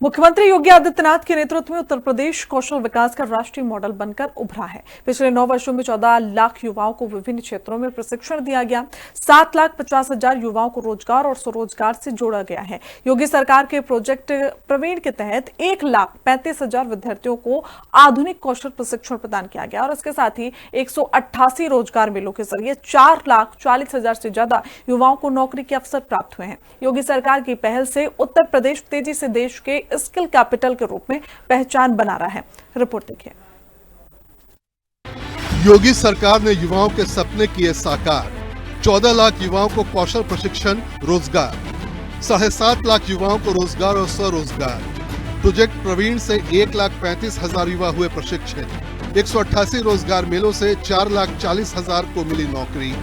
मुख्यमंत्री योगी आदित्यनाथ के नेतृत्व में उत्तर प्रदेश कौशल विकास का राष्ट्रीय मॉडल बनकर उभरा है। पिछले 9 वर्षों में 14 लाख युवाओं को विभिन्न क्षेत्रों में प्रशिक्षण दिया गया। 7,50,000 युवाओं को रोजगार और स्वरोजगार से जोड़ा गया है। योगी सरकार के प्रोजेक्ट प्रवीण के तहत 1,35,000 विद्यार्थियों को आधुनिक कौशल प्रशिक्षण प्रदान किया गया और इसके साथ ही 188 रोजगार मेलों के जरिए 4,40,000 से ज्यादा युवाओं को नौकरी के अवसर प्राप्त हुए हैं। योगी सरकार की पहल से उत्तर प्रदेश तेजी से देश के स्किल कैपिटल के रूप में पहचान बना रहा है। रिपोर्ट देखिए। योगी सरकार ने युवाओं के सपने किए साकार। 14 लाख युवाओं को कौशल प्रशिक्षण रोजगार, 7.5 लाख युवाओं को रोजगार और स्वरोजगार। प्रोजेक्ट प्रवीण से 1,35,000 युवा हुए प्रशिक्षित। 188 रोजगार मेलों से 4,40,000 को मिली नौकरी।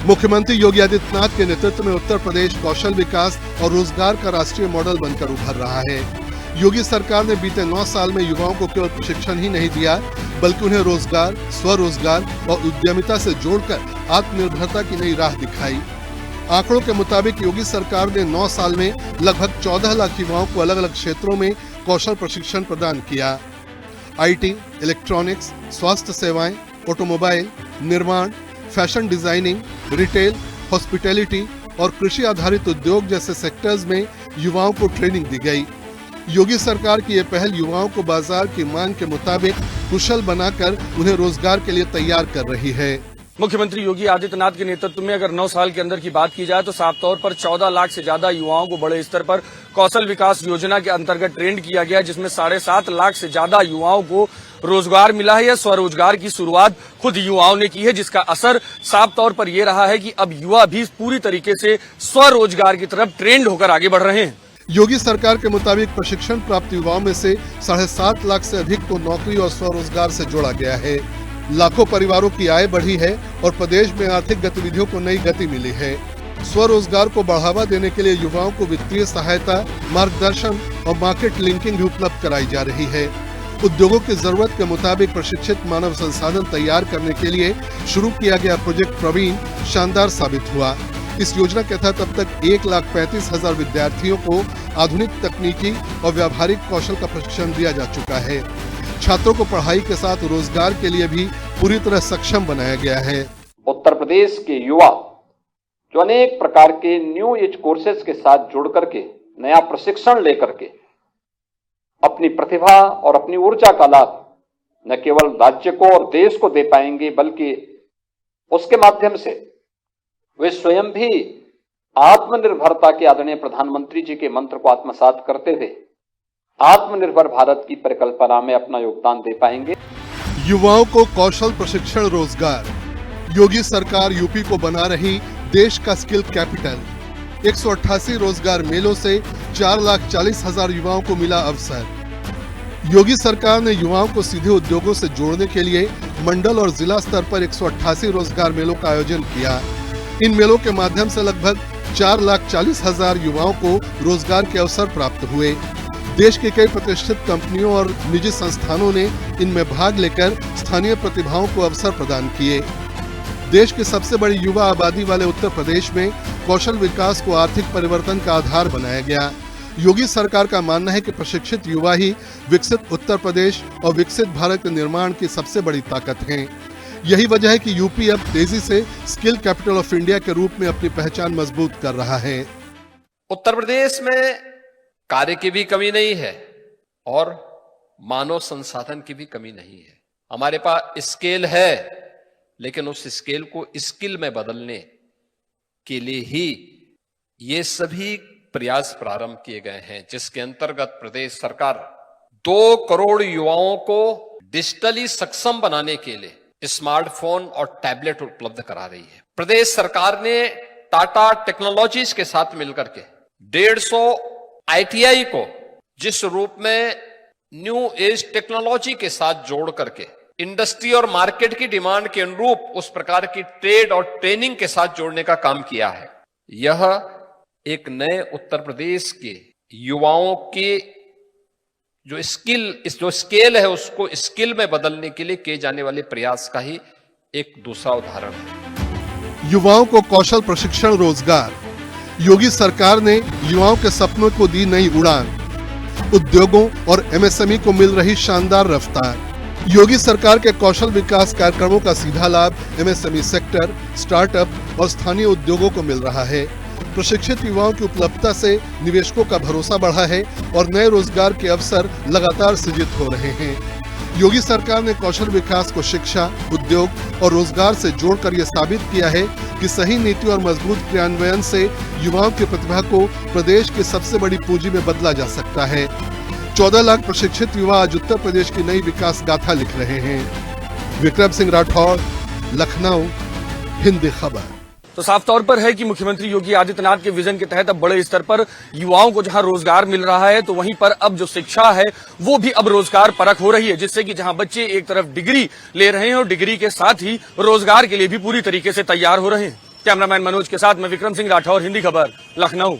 मुख्यमंत्री योगी आदित्यनाथ के नेतृत्व में उत्तर प्रदेश कौशल विकास और रोजगार का राष्ट्रीय मॉडल बनकर उभर रहा है। योगी सरकार ने बीते 9 साल में युवाओं को केवल प्रशिक्षण ही नहीं दिया, बल्कि उन्हें रोजगार, स्वरोजगार और उद्यमिता से जोड़कर आत्मनिर्भरता की नई राह दिखाई। आंकड़ों के मुताबिक योगी सरकार ने 9 साल में लगभग 14 लाख युवाओं को अलग अलग क्षेत्रों में कौशल प्रशिक्षण प्रदान किया। IT, इलेक्ट्रॉनिक्स, स्वास्थ्य सेवाएं, ऑटोमोबाइल, निर्माण, फैशन डिजाइनिंग, रिटेल, हॉस्पिटैलिटी और कृषि आधारित उद्योग जैसे सेक्टर्स में युवाओं को ट्रेनिंग दी गई। योगी सरकार की यह पहल युवाओं को बाजार की मांग के मुताबिक कुशल बनाकर उन्हें रोजगार के लिए तैयार कर रही है। मुख्यमंत्री योगी आदित्यनाथ के नेतृत्व में अगर 9 साल के अंदर की बात की जाए तो साफ तौर पर 14 लाख से ज्यादा युवाओं को बड़े स्तर पर कौशल विकास योजना के अंतर्गत ट्रेंड किया गया, जिसमें 7.5 लाख से ज्यादा युवाओं को रोजगार मिला है या स्वरोजगार की शुरुआत खुद युवाओं ने की है, जिसका असर साफ तौर पर यह रहा है कि अब युवा भी पूरी तरीके से स्वरोजगार की तरफ ट्रेंड होकर आगे बढ़ रहे हैं। योगी सरकार के मुताबिक प्रशिक्षण प्राप्त युवाओं में से 7.5 लाख से अधिक को नौकरी और स्वरोजगार से जोड़ा गया है। लाखों परिवारों की आय बढ़ी है और प्रदेश में आर्थिक गतिविधियों को नई गति मिली है। स्वरोजगार को बढ़ावा देने के लिए युवाओं को वित्तीय सहायता, मार्गदर्शन और मार्केट लिंकिंग भी उपलब्ध कराई जा रही है। उद्योगों की जरूरत के मुताबिक प्रशिक्षित मानव संसाधन तैयार करने के लिए शुरू किया गया प्रोजेक्ट प्रवीण शानदार साबित हुआ। इस योजना के तहत अब तक 1,35,000 विद्यार्थियों को आधुनिक तकनीकी और व्यावहारिक कौशल का प्रशिक्षण दिया जा चुका है। छात्रों को पढ़ाई के साथ रोजगार के लिए भी पूरी तरह सक्षम बनाया गया है। उत्तर प्रदेश के युवा जो अनेक प्रकार के न्यू एज कोर्सेज के साथ जुड़ करके नया प्रशिक्षण लेकर के अपनी प्रतिभा और अपनी ऊर्जा का लाभ न केवल राज्य को और देश को दे पाएंगे, बल्कि उसके माध्यम से वे स्वयं भी आत्मनिर्भरता के आदरणीय प्रधानमंत्री जी के मंत्र को आत्मसात करते हुए आत्मनिर्भर भारत की परिकल्पना में अपना योगदान दे पाएंगे। युवाओं को कौशल प्रशिक्षण रोजगार। योगी सरकार यूपी को बना रही देश का स्किल कैपिटल। 188 रोजगार मेलों से 4,40,000 युवाओं को मिला अवसर। योगी सरकार ने युवाओं को सीधे उद्योगों से जोड़ने के लिए मंडल और जिला स्तर पर 188 रोजगार मेलों का आयोजन किया। इन मेलों के माध्यम से लगभग 4,40,000 युवाओं को रोजगार के अवसर प्राप्त हुए। देश की कई प्रतिष्ठित कंपनियों और निजी संस्थानों ने इनमें भाग लेकर स्थानीय प्रतिभाओं को अवसर प्रदान किए। देश की सबसे बड़ी युवा आबादी वाले उत्तर प्रदेश में कौशल विकास को आर्थिक परिवर्तन का आधार बनाया गया। योगी सरकार का मानना है कि प्रशिक्षित युवा ही विकसित उत्तर प्रदेश और विकसित भारत के निर्माण की सबसे बड़ी ताकत हैं। यही वजह है कि यूपी अब तेजी से स्किल कैपिटल ऑफ इंडिया के रूप में अपनी पहचान मजबूत कर रहा है। उत्तर प्रदेश में कार्य की भी कमी नहीं है और मानव संसाधन की भी कमी नहीं है। हमारे पास स्केल है, लेकिन उस स्केल को स्किल में बदलने के लिए ही ये सभी प्रयास प्रारंभ किए गए हैं, जिसके अंतर्गत प्रदेश सरकार 2 करोड़ युवाओं को डिजिटली सक्षम बनाने के लिए स्मार्टफोन और टैबलेट उपलब्ध करा रही है। प्रदेश सरकार ने टाटा टेक्नोलॉजीज के साथ मिलकर के 150 ITI को जिस रूप में न्यू एज टेक्नोलॉजी के साथ जोड़ करके इंडस्ट्री और मार्केट की डिमांड के अनुरूप उस प्रकार की ट्रेड और ट्रेनिंग के साथ जोड़ने का काम किया है। यह एक नए उत्तर प्रदेश के युवाओं के जो स्केल है उसको स्किल में बदलने के लिए किए जाने वाले प्रयास का ही एक दूसरा उदाहरण है। युवाओं को कौशल प्रशिक्षण रोजगार। योगी सरकार ने युवाओं के सपनों को दी नई उड़ान। उद्योगों और एमएसएमई को मिल रही शानदार रफ्तार। योगी सरकार के कौशल विकास कार्यक्रमों का सीधा लाभ एमएसएमई सेक्टर, स्टार्टअप और स्थानीय उद्योगों को मिल रहा है। प्रशिक्षित युवाओं की उपलब्धता से निवेशकों का भरोसा बढ़ा है और नए रोजगार के अवसर लगातार सृजित हो रहे हैं। योगी सरकार ने कौशल विकास को शिक्षा, उद्योग और रोजगार से जोड़कर यह साबित किया है कि सही नीति और मजबूत क्रियान्वयन से युवाओं की प्रतिभा को प्रदेश की सबसे बड़ी पूंजी में बदला जा सकता है। 14 लाख प्रशिक्षित युवा आज उत्तर प्रदेश की नई विकास गाथा लिख रहे हैं। विक्रम सिंह राठौर, लखनऊ, हिंदी खबर। तो साफ तौर पर है कि मुख्यमंत्री योगी आदित्यनाथ के विजन के तहत अब बड़े स्तर पर युवाओं को जहां रोजगार मिल रहा है, तो वहीं पर अब जो शिक्षा है वो भी अब रोजगार परख हो रही है, जिससे कि जहां बच्चे एक तरफ डिग्री ले रहे हैं और डिग्री के साथ ही रोजगार के लिए भी पूरी तरीके से तैयार हो रहे हैं। कैमरामैन मनोज के साथ मैं विक्रम सिंह राठौर, हिंदी खबर, लखनऊ।